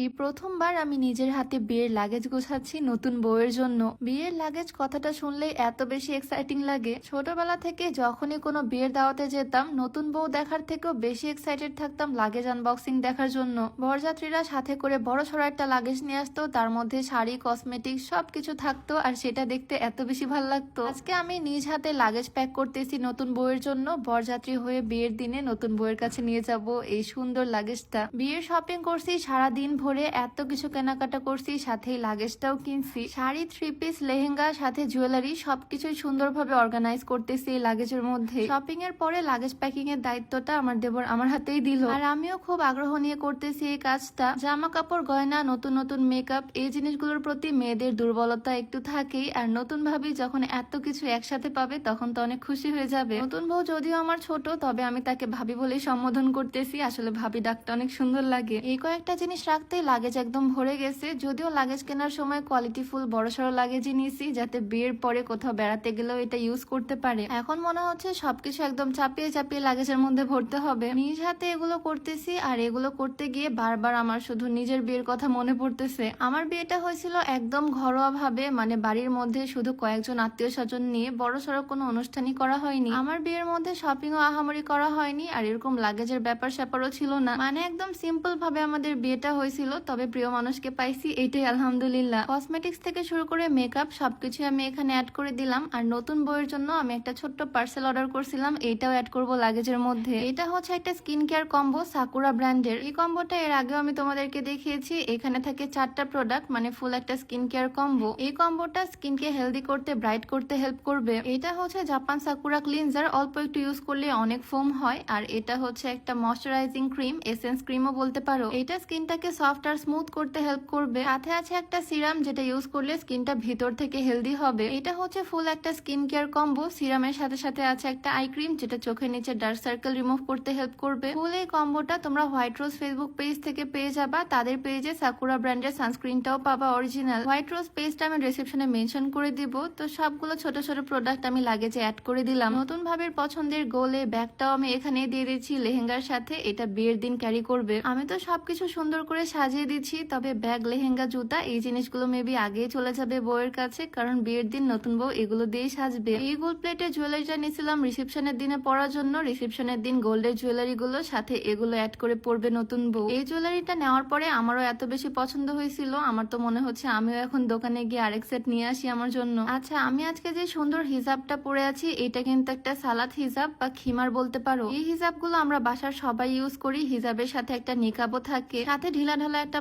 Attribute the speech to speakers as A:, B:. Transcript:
A: এই প্রথমবার আমি নিজের হাতে বিয়ের লাগেজ গোছাচ্ছি নতুন বউয়ের জন্য। বিয়ের লাগেজ কথাটা শুনলেই এত বেশি এক্সাইটিং লাগে। ছোটবেলা থেকে যখনই কোনো বিয়ের দাওয়াতে যেতাম, নতুন বউ দেখার থেকেও বেশি এক্সাইটেড থাকতাম লাগেজ আনবক্সিং দেখার জন্য। বরযাত্রীরা সাথে করে বড় সড়ো একটা লাগেজ নিয়ে আসতো, তার মধ্যে শাড়ি, কসমেটিক্স সবকিছু থাকতো, আর সেটা দেখতে এত বেশি ভালো লাগতো। আজকে আমি নিজ হাতে লাগেজ প্যাক করতেছি নতুন বউয়ের জন্য। বরযাত্রী হয়ে বিয়ের দিনে নতুন বউয়ের কাছে নিয়ে যাব এই সুন্দর লাগেজটা। বিয়ের শপিং করছি সারাদিন ভরে, এত কিছু কেনাকাটা করছি, সাথে লাগেজটাও কিনছি। শাড়ি, 3 পিস, লেহেঙ্গা, সাথে জুয়েলারি সবকিছুই সুন্দরভাবে অর্গানাইজ করতেছি এই লাগেজের মধ্যে। শপিং এর পরে লাগেজ প্যাকিং এর দায়িত্বটা আমার দেবর আমার হাতেই দিল, আর আমিও খুব আগ্রহ নিয়ে করতেছি এই কাজটা। জামা কাপড়, গয়না, নতুন নতুন মেকআপ, এই জিনিসগুলোর প্রতি মেয়েদের দুর্বলতা একটু থাকেই, আর নতুন ভাবি যখন এত কিছু একসাথে পাবে তখন তো অনেক খুশি হয়ে যাবে। নতুন বউ যদিও আমার ছোট, তবে আমি তাকে ভাবি বলেই সম্বোধন করতেছি। আসলে ভাবি ডাকটা অনেক সুন্দর লাগে। এই কয়েকটা জিনিস রাখতেই লাগেজ একদম ভরে গেছে। যদিও লাগেজ কেনার সময় কোয়ালিটিফুল বড়সড় লাগেজই নিয়েছি, যাতে বিয়ের পরে কোথাও বেড়াতে গেলেও এটা ইউজ করতে পারে। এখন মনে হচ্ছে সবকিছু একদম চাপিয়ে চাপিয়ে লাগেজের মধ্যে ভরতে হবে। নিজ হাতে এগুলো করতেছি, আর এগুলো করতে গিয়ে বারবার আমার শুধু নিজের বিয়ের কথা মনে পড়তেছে। আমার বিয়েটা হয়েছিল একদম ঘরোয়া ভাবে, মানে বাড়ির মধ্যে শুধু কয়েকজন আত্মীয় স্বজন নিয়ে, বড়সড় কোনো অনুষ্ঠানই করা হয়নি। আমার বিয়ের মধ্যে শপিং ও আহামরি করা হয়নি, আর এরকম লাগেজের ব্যাপার স্যাপারও ছিল না। মানে একদম সিম্পল ভাবে আমাদের বিয়েটা হয়েছিল, তবে প্রিয় মানুষকে পাইছি, এইটাই আলহামদুলিল্লাহ। কসমেটিক্স থেকে শুরু করে মেকআপ সবকিছু আমি এখানে অ্যাড করে দিলাম। আর নতুন বউয়ের জন্য আমি একটা ছোট্ট পার্সেল অর্ডার করছিলাম, এইটাও অ্যাড করব লাগেজের মধ্যে। এটা হচ্ছে একটা স্কিন কেয়ার কম্বো, সাকুরা ব্র্যান্ডের। এই কম্বোটা এর আগেও আমি তোমাদেরকে দেখিয়েছি। এখানে থাকে 4টা প্রোডাক্ট, মানে ফুল একটা স্কিন কেয়ার কম্বো। এই কম্বোটা স্কিনকে হেলদি করতে, ব্রাইট করতে হেল্প করবে। এটা হচ্ছে জাপান সাকুরা ক্লিনজার, অল্প একটু ইউজ করলে অনেক ফোম হয়। আর এটা হচ্ছে একটা ময়শ্চারাইজিং ক্রিম, এসেন্স ক্রিমও বলতে পারো। এটা স্কিনটাকে সফট আর স্মুথ করতে হেল্প করবে। সাথে আছে একটা সিরাম, যেটা ইউজ করলে স্কিনটা ভিতর থেকে হেলদি হবে। এটা হচ্ছে ফুল একটা স্কিন কেয়ার কম্বো। সিরামের সাথে সাথে আছে একটা আই ক্রিম, যেটা চোখের নিচে ডার্ক সার্কেল রিমুভ করতে হেল্প করবে। ফুল এই কম্বোটা তোমরা হোয়াইট রোজ ফেসবুক পেজ থেকে পেয়ে যাবা। তাদের পেজে সাকুরা ব্র্যান্ডের সানস্ক্রিনটাও পাবা অরিজিনাল। হোয়াইট রোজ পেজটা আমি ডেসক্রিপশনে মেনশন করে দিব। তো সবগুলো ছোট ছোট প্রোডাক্ট আমি লাগেজে অ্যাড করে দিলাম। নতুন ভাবের পছন্দের গোলে ব্যাগটাও আমি এখানে দিয়ে দিচ্ছি লেহেঙ্গার সাথে। এটা বিয়ের দিন ক্যারি করবে। আমি তো সবকিছু সুন্দর করে সাজিয়ে দিচ্ছি, তবে ব্যাগ, লেহেঙ্গা, জুতা এই জিনিসগুলো মেবি আগেই চলে যাবে বউয়ের কাছে, কারণ বিয়ের দিন নতুন বউ এগুলো দিয়েই সাজবে। এই গোল্ড প্লেটের জুয়েলারিটা নিয়েছিলাম রিসেপশনের দিনে পরার জন্য। রিসেপশনের দিন গোল্ডের জুয়েলারি গুলো সাথে এগুলো অ্যাড করে পরবে নতুন বউ। এই জুয়েলারিটা নেওয়ার পরে আমারও এত বেশি পছন্দ হয়েছিল, আমার তো মনে হচ্ছে আমিও এখন দোকানে গিয়ে আরেক সেট নিয়ে আসি আমার জন্য। আচ্ছা, আমি আজকে যে সুন্দর হিজাবটা পরে আছি, এটা কিন্তু একটা সালাত হিজাব বা খিমার বলতে পারো। এই হিজাবগুলো আমরা বাসার সবাই ইউজ করি। হিজাবের সাথে একটা নিকাবও থাকে, সাথে ঢিলা ঢালা একটা